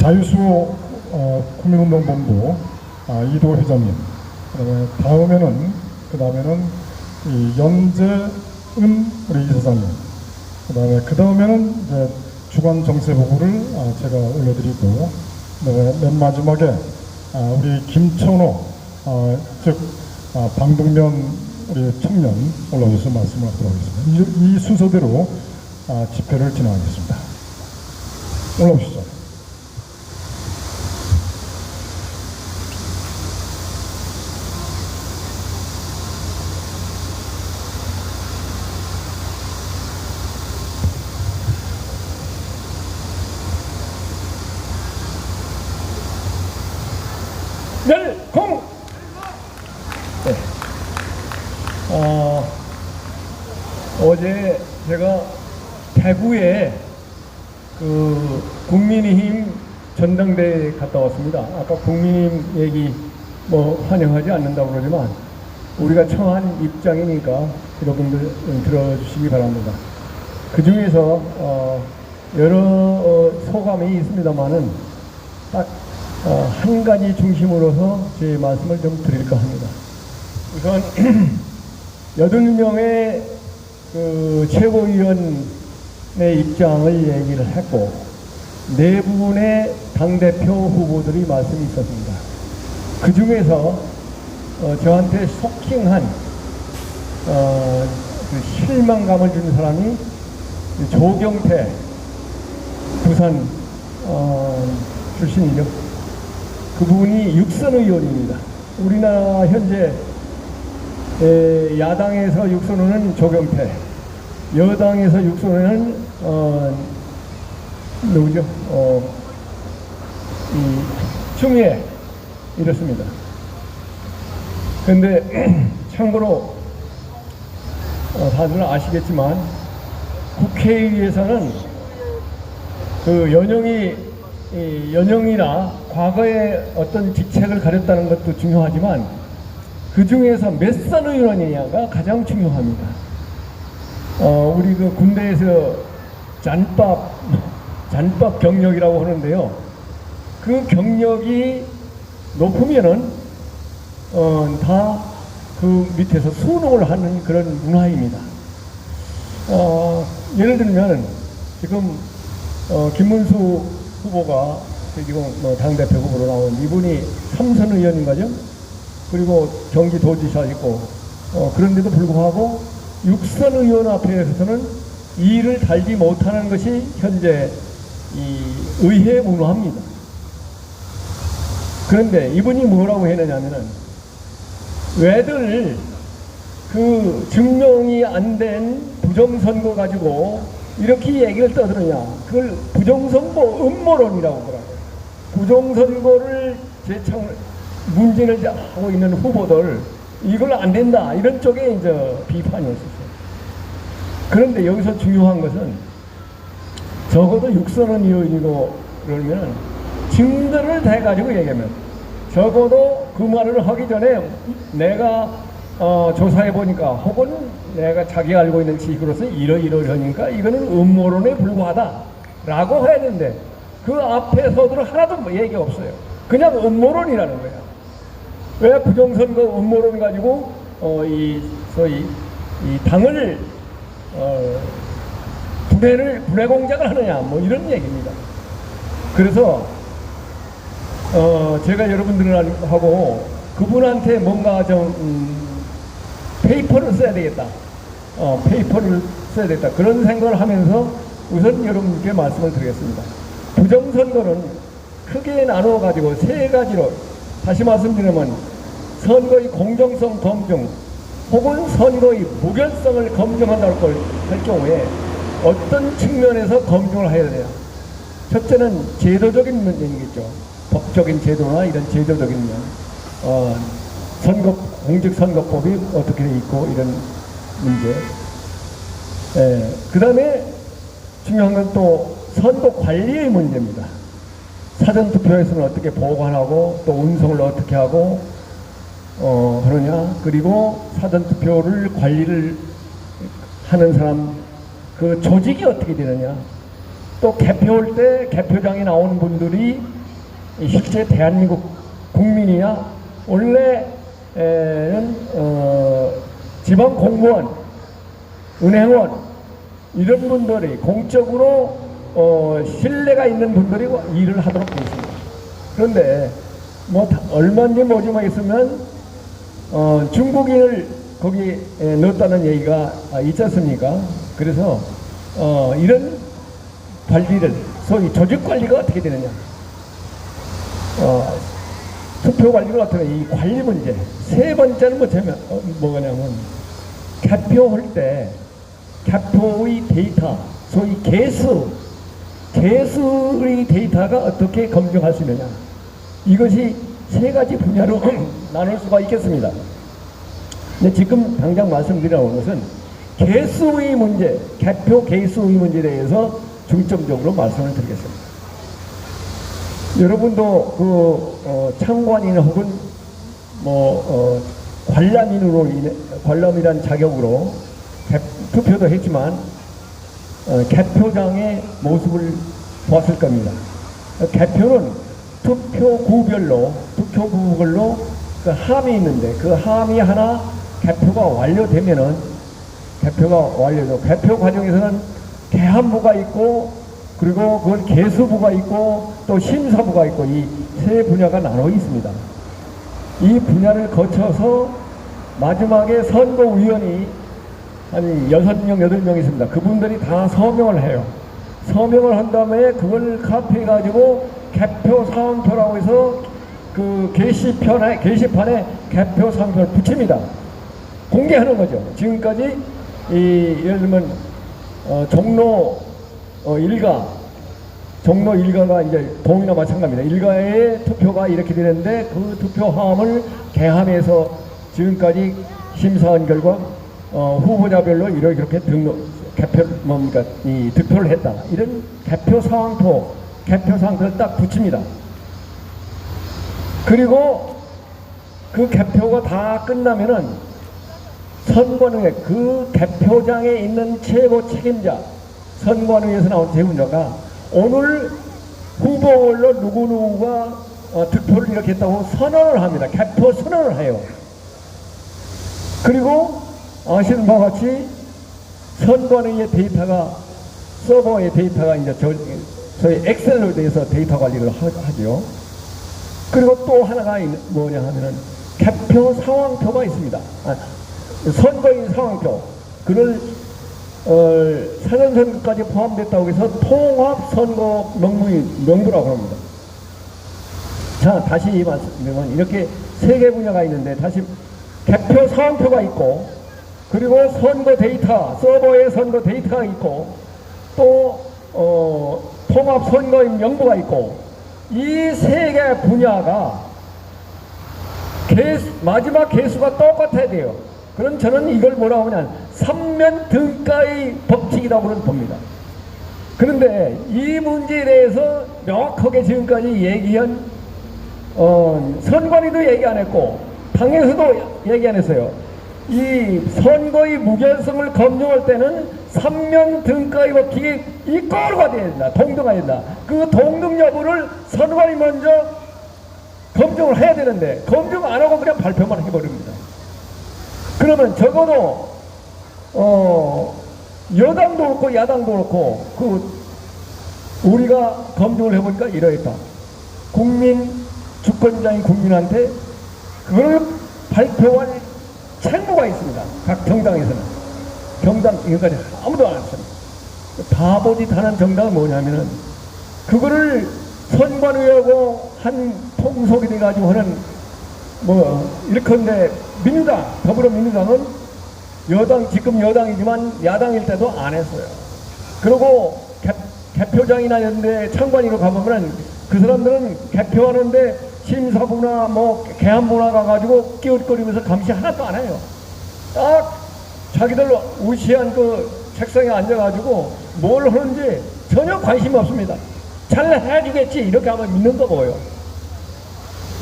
자유수 국민운동본부 이도 회장님, 그다음에는 이 연재은 우리 이사장님, 그다음에는 이제 주간 정세 보고를 제가 올려드리고, 맨 마지막에 우리 김천호 즉 방독면 우리 청년 올라오셔서 말씀을 하도록 하겠습니다. 이 순서대로 집회를 진행하겠습니다. 올라오시죠. 멸공! 네. 어제 제가 대구에 그 국민의힘 전당대회에 갔다 왔습니다. 아까 국민의힘 얘기 환영하지 않는다고 그러지만 우리가 처한 입장이니까 여러분들 들어주시기 바랍니다. 그 중에서 여러 소감이 있습니다만은 딱 한 가지 중심으로서 제 말씀을 좀 드릴까 합니다. 우선 8명의 그 최고위원의 입장을 얘기를 했고 4분의 당대표 후보들이 말씀이 있었습니다. 그 중에서 저한테 쇼킹한 그 실망감을 준 사람이 조경태 부산 출신이죠. 그분이 육선 의원입니다. 우리나라 현재 야당에서 육선호는 조경태, 여당에서 육선호는 누구죠? 추미애 이렇습니다. 그런데 참고로 다들 아시겠지만 국회의에서는 그 연영이나 과거의 어떤 직책을 가렸다는 것도 중요하지만 그 중에서 몇 선 의원이냐가 가장 중요합니다. 우리 그 군대에서 잔밥 경력이라고 하는데요. 그 경력이 높으면은 다 그 밑에서 순응을 하는 그런 문화입니다. 예를 들면 지금 김문수 후보가 지금 당대표 후보로 나온 이분이 3선 의원인 거죠. 그리고 경기도지사이고 그런데도 불구하고 6선 의원 앞에서는 일을 달지 못하는 것이 현재 이 의회 문화입니다. 그런데 이분이 뭐라고 했느냐면은 왜들 그 증명이 안 된 부정선거 가지고 이렇게 얘기를 떠드느냐. 그걸 부정선거 음모론이라고 하더라고요. 부정선거를 문제를 하고 있는 후보들 이걸 안 된다 이런 쪽에 이제 비판이었었어요. 그런데 여기서 중요한 것은 적어도 6선은 의원이고 그러면 증거를 대가지고 얘기하면 적어도 그 말을 하기 전에 내가 조사해보니까 혹은 내가 자기가 알고 있는 지식으로서 이러이러하니까 이거는 음모론에 불과하다 라고 해야 되는데 그 앞에서도 하나도 얘기 없어요. 그냥 음모론이라는 거야. 왜 부정선거 음모론 가지고 소위 이 당을 분해 공작을 하느냐 이런 얘기입니다. 그래서 제가 여러분들하고 그분한테 뭔가 좀 페이퍼를 써야 되겠다. 페이퍼를 써야 되겠다. 그런 생각을 하면서 우선 여러분께 말씀을 드리겠습니다. 부정선거는 크게 나누어 가지고 3가지로 다시 말씀드리면 선거의 공정성 검증 혹은 선거의 무결성을 검증한다고 할 경우에 어떤 측면에서 검증을 해야 돼요. 첫째는 제도적인 문제이겠죠. 법적인 제도나 이런 제도적인 면, 공직선거법이 어떻게 돼 있고 이런 문제. 그 다음에 중요한 건 또 선거 관리의 문제입니다. 사전투표에서는 어떻게 보관하고 또 운송을 어떻게 하고 하느냐. 그리고 사전투표를 관리를 하는 사람 그 조직이 어떻게 되느냐. 또 개표할 때 개표장에 나오는 분들이 실제 대한민국 국민이야 원래는 지방 공무원, 은행원 이런 분들이 공적으로 신뢰가 있는 분들이 일을 하도록 되어 있습니다. 그런데 뭐 얼마인지 뭐지만 있으면 중국인을 거기 넣었다는 얘기가 있지 않습니까? 그래서 이런 관리를 소위 조직 관리가 어떻게 되느냐? 투표 관리가 어떻게 이 관리 문제. 세 번째는 뭐냐면 개표할 때 개표의 데이터, 소위 개수의 데이터가 어떻게 검증할 수 있느냐? 이것이 세 가지 분야로 나눌 수가 있겠습니다. 근데 지금 당장 말씀드리는 것은 개수의 문제, 개표 개수의 문제에 대해서 중점적으로 말씀을 드리겠습니다. 여러분도 참관인 혹은 관람이란 자격으로 투표도 했지만 개표장의 모습을 보았을 겁니다. 개표는 투표구별로 그 함이 있는데 그 함이 하나 개표가 완료되면은 개표 과정에서는 개함부가 있고 그리고 그걸 개수부가 있고 또 심사부가 있고 이 세 분야가 나눠 있습니다. 이 분야를 거쳐서 마지막에 선거위원이 한 6명, 8명 있습니다. 그분들이 다 서명을 해요. 서명을 한 다음에 그걸 카피해가지고 개표 사항표라고 해서 그 게시판에 개표 사항표를 붙입니다. 공개하는 거죠. 지금까지 예를 들면 종로 일가가 이제 동이나 마찬가지입니다. 일가의 투표가 이렇게 되는데 그 투표함을 개함해서 지금까지 심사한 결과 후보자별로 이렇게 득표를 했다. 이런 개표 사항표를 딱 붙입니다. 그리고 그 개표가 다 끝나면은 선관위에 그 개표장에 있는 최고 책임자, 선관위에서 나온 책임자가 오늘 후보별로 누구누구가 득표를 이렇게 했다고 선언을 합니다. 개표 선언을 해요. 그리고 아시는 바와 같이 선관위의 데이터가 서버의 데이터가 이제 저희 엑셀로 돼서 데이터 관리를 하죠. 그리고 또 하나가 뭐냐 하면은 개표 상황표가 있습니다. 선거인 상황표. 그걸 사전선거까지 포함됐다고 해서 통합선거 명부라고 합니다. 자, 다시 말씀드리면 이렇게 세 개 분야가 있는데 다시 개표 상황표가 있고 그리고 선거 데이터, 서버에 선거 데이터가 있고 또 통합 선거인 명부가 있고 이 세 개 분야가 마지막 개수가 똑같아야 돼요. 그럼 저는 이걸 뭐라고 하냐면 삼면등가의 법칙이라고 봅니다. 그런데 이 문제에 대해서 명확하게 지금까지 얘기한 선관위도 얘기 안 했고 당에서도 얘기 안 했어요. 이 선거의 무결성을 검증할 때는 삼면등가의 법칙이 이꼬르가 돼야 된다. 동등해야 된다. 그 동등 여부를 선관위 먼저 검증을 해야 되는데 검증 안 하고 그냥 발표만 해버립니다. 그러면 적어도 여당도 그렇고 야당도 그렇고 우리가 검증을 해보니까 이러했다. 주권자인 국민한테 그걸 발표할 책무가 있습니다. 각 정당에서는. 정당 지금까지 아무도 안 했습니다. 바보짓 하는 정당은 뭐냐면은 그거를 선관위하고 한 통속이 돼가지고 하는 이렇게인데 더불어민주당은 지금 여당이지만 야당일 때도 안 했어요. 그리고 개표장이나 이런 데 참관위로 가보면 그 사람들은 개표하는데 심사부나 개함부나 가가지고 끼웃거리면서 감시 하나도 안 해요. 딱 자기들 우시한 그 책상에 앉아가지고 뭘 하는지 전혀 관심이 없습니다. 잘 해주겠지 이렇게 하면 믿는 거 뭐예요.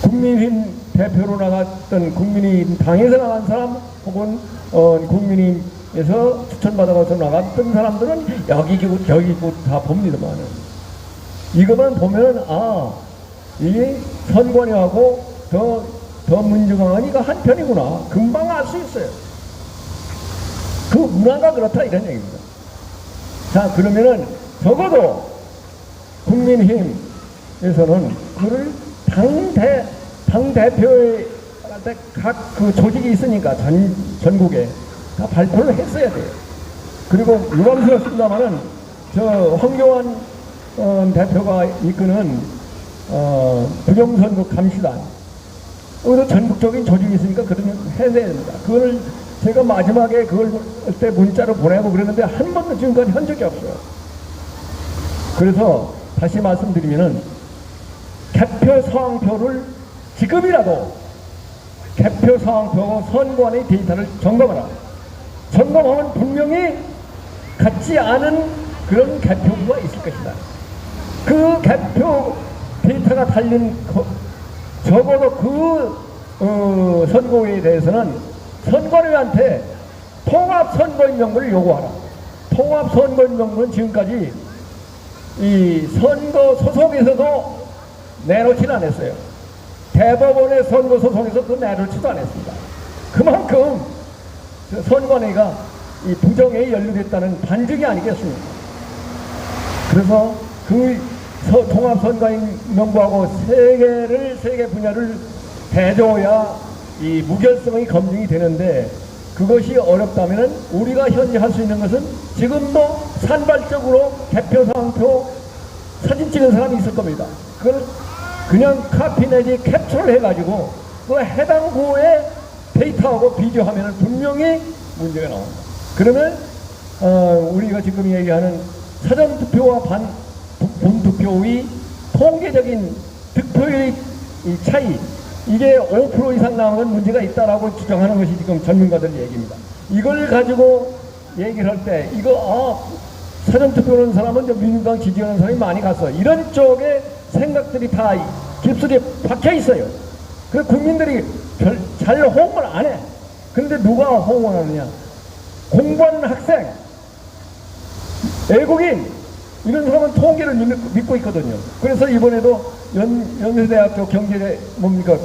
국민의힘 대표로 나갔던 국민의힘 당에서 나간 사람 혹은 국민의힘 에서 추천받아가서 나갔던 사람들은 여기 있고 저기 있고 다 봅니다만 이것만 보면 이 선관위하고 더 문중앙은 이거 한편이구나 금방 알 수 있어요. 그 문화가 그렇다 이런 얘기입니다. 자, 그러면은 적어도 국민힘에서는 그를 당대표의 각 그 조직이 있으니까 전국에 다 발표를 했어야 돼요. 그리고 유감스럽습니다만은 저 황교안 대표가 이끄는 부정선거 감시단 오히려 전국적인 조직이 있으니까 그러면 해야 됩니다. 그걸 제가 마지막에 그걸 때 문자로 보내고 그랬는데 한 번도 지금까지 한 적이 없어요. 그래서 다시 말씀드리면은 개표 상황표를 지금이라도 개표 상황표 선관위 데이터를 점검하라. 점검하면 분명히 같지 않은 그런 개표부가 있을 것이다. 그 개표 데이터가 달린 적어도 그 선거에 대해서는 선관위한테 통합선거인명부를 요구하라. 통합선거인명부는 지금까지 이 선거 소속에서도 내놓지는 않았어요. 대법원의 선거 소속에서 그 내놓지도 않았습니다. 그만큼 선관위가 이 부정에 연루됐다는 반증이 아니겠습니까? 그래서 그 통합선거인명부하고 세 개 분야를 대줘야 이 무결성이 검증이 되는데 그것이 어렵다면 우리가 현재 할 수 있는 것은 지금도 산발적으로 개표 상황표 사진 찍은 사람이 있을 겁니다. 그걸 그냥 카피 내지 캡처를 해가지고 그 해당 구의 데이터하고 비교하면 분명히 문제가 나옵니다. 그러면 우리가 지금 얘기하는 사전투표와 본투표의 통계적인 득표율의 차이 이게 5% 이상 나오는 문제가 있다라고 주장하는 것이 지금 전문가들 얘기입니다. 이걸 가지고 얘기를 할 때 이거 사전투표하는 사람은 민주당 지지하는 사람이 많이 갔어. 이런 쪽에 생각들이 다 깊숙이 박혀 있어요. 그래서 국민들이 잘 호응을 안 해. 그런데 누가 호응을 하느냐? 공부하는 학생, 외국인 이런 사람은 통계를 믿고 있거든요. 그래서 이번에도 연세대학교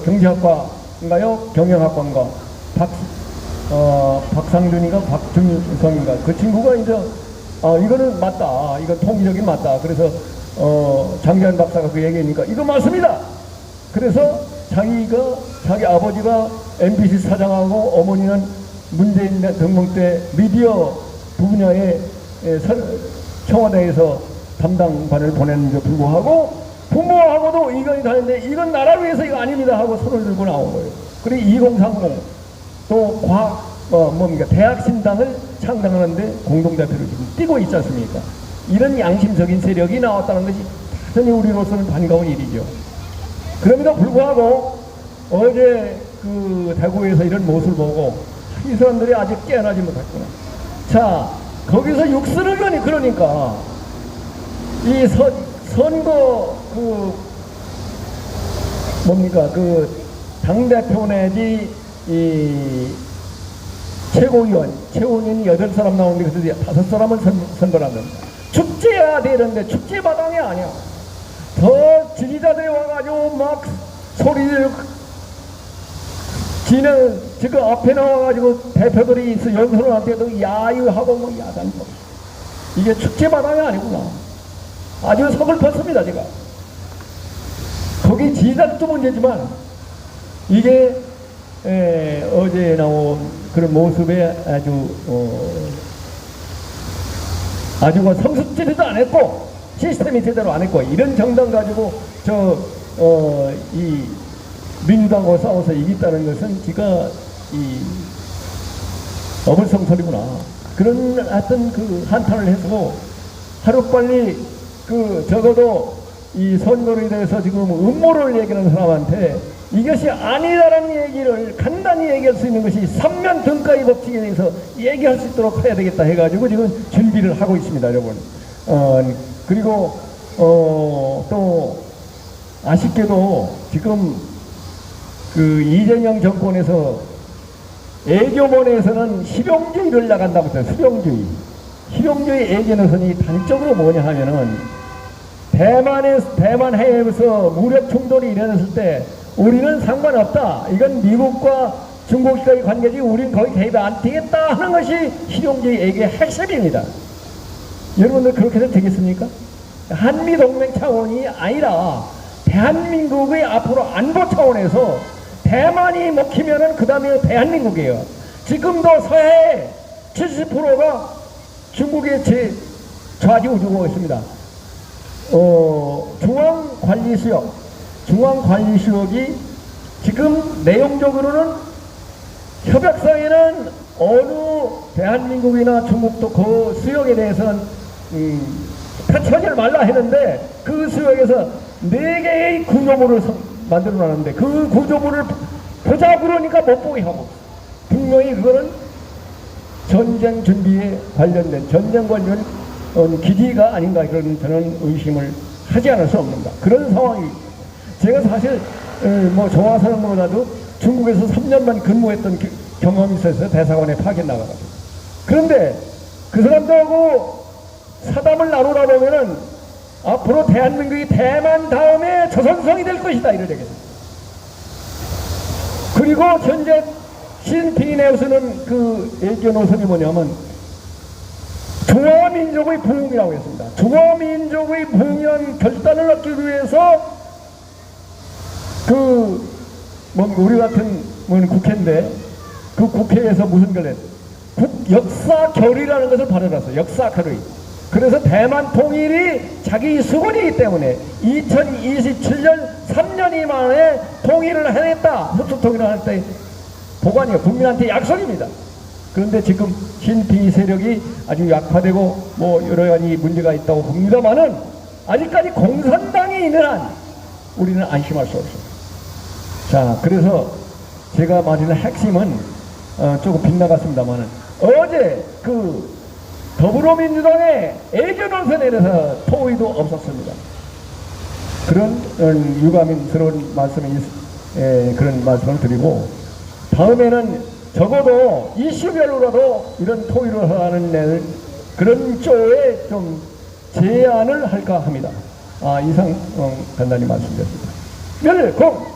경제학과인가요? 경영학과인가? 박상준인가? 박준성인가? 그 친구가 이제 이거는 맞다. 이건 통계적인 맞다. 그래서 장기환 박사가 그 얘기하니까 이거 맞습니다. 그래서 자기 아버지가 MBC 사장하고 어머니는 문재인 대통령 때 미디어 분야에 청와대에서 담당관을 보냈는데 불구하고 부모하고도 의견이 다른데 이건 나라를 위해서 이거 아닙니다 하고 손을 들고 나온 거예요. 그리고 2030 또 대학신당을 창당하는데 공동대표를 지금 뛰고 있지 않습니까? 이런 양심적인 세력이 나왔다는 것이 당연히 우리로서는 반가운 일이죠. 그럼에도 불구하고 어제 그 대구에서 이런 모습을 보고 이 사람들이 아직 깨어나지 못했구나. 자, 거기서 육수를 거니 그러니까 이 선거 당대표 내지 이 최고위원이 8사람 나오는데 그래서 5사람을 선거를 한다. 축제해야 되는데 축제 마당이 아니야. 더 지지자들이 와가지고 막 소리를 지금 앞에 나와가지고 대표들이 있어 연설한테도 야유하고 야단고 이게 축제 마당이 아니구나. 아주 서글펐습니다 제가. 거기 지지자도 문제지만 이게 어제 나온 그런 모습에 아주 성숙지도 안 했고 시스템이 제대로 안 했고 이런 정당 가지고 이 민주당하고 싸워서 이겼다는 것은 지가 이 어불성설이구나. 그런 어떤 그 한탄을 해서 하루빨리 적어도 이 선거에 대해서 지금 음모를 얘기하는 사람한테 이것이 아니다라는 얘기를 간단히 얘기할 수 있는 것이 삼면 등가위 법칙에 대해서 얘기할 수 있도록 해야 되겠다 해가지고 지금 준비를 하고 있습니다, 여러분. 그리고 또 아쉽게도 지금 그 이재명 정권에서 애교본에서는 실용주의를 나간다고 했어요. 실용주의. 실용주의 애교 노선이 단적으로 뭐냐 하면은 대만 해협에서 무력 충돌이 일어났을 때 우리는 상관없다. 이건 미국과 중국과의 관계지 우리는 거기 개입 안 되겠다 하는 것이 실용주의 애교의 핵심입니다. 여러분들 그렇게 해도 되겠습니까? 한미동맹 차원이 아니라 대한민국의 앞으로 안보 차원에서 대만이 먹히면은 그 다음에 대한민국이에요. 지금도 서해 70%가 중국의 좌지우지고 있습니다. 중앙관리수역이 지금 내용적으로는 협약상에는 어느 대한민국이나 중국도 그 수역에 대해서는 타치하지 말라 했는데 그 수역에서 4개의 구조물을 만들어 놨는데 그 구조물을 보자 그러니까 못 보게 하고 분명히 그거는 전쟁 준비에 관련된 전쟁 관련 기지가 아닌가 그런 저는 의심을 하지 않을 수 없는가 그런 상황이 제가 사실 뭐 정화사는 보다도 중국에서 3년만 근무했던 경험이 있었어요. 대사관에 파견 나가가지고. 그런데 그 사람들하고 사담을 나누다 보면은 앞으로 대한민국이 대만 다음에 조선성이 될 것이다 이러겠어요. 그리고 현재 시진핑이 내세우는 그 애교 노선이 뭐냐면 중화민족의 부흥이라고 했습니다. 중화민족의 부흥이라는 결단을 얻기 위해서 우리 같은 국회인데 그 국회에서 무슨 결례 역사 결의라는 것을 발언했어요. 역사 결의. 그래서 대만 통일이 자기 수군이기 때문에 2027년 3년이 만에 통일을 해냈다. 흡수 통일을 할 때 보관이요. 국민한테 약속입니다. 그런데 지금 신핑 세력이 아주 약화되고 뭐 여러 가지 문제가 있다고 봅니다만은 아직까지 공산당이 있는 한 우리는 안심할 수 없습니다. 자, 그래서 제가 말하는 핵심은 조금 빗나갔습니다만은 어제 그 더불어민주당의 애교 논선에 대해서 토의도 없었습니다. 그런 유감스러운 그런 말씀을 드리고 다음에는 적어도 이슈별로라도 이런 토의를 하는 그런 쪽에 좀 제안을 할까 합니다. 이상 간단히 말씀드렸습니다. 열공!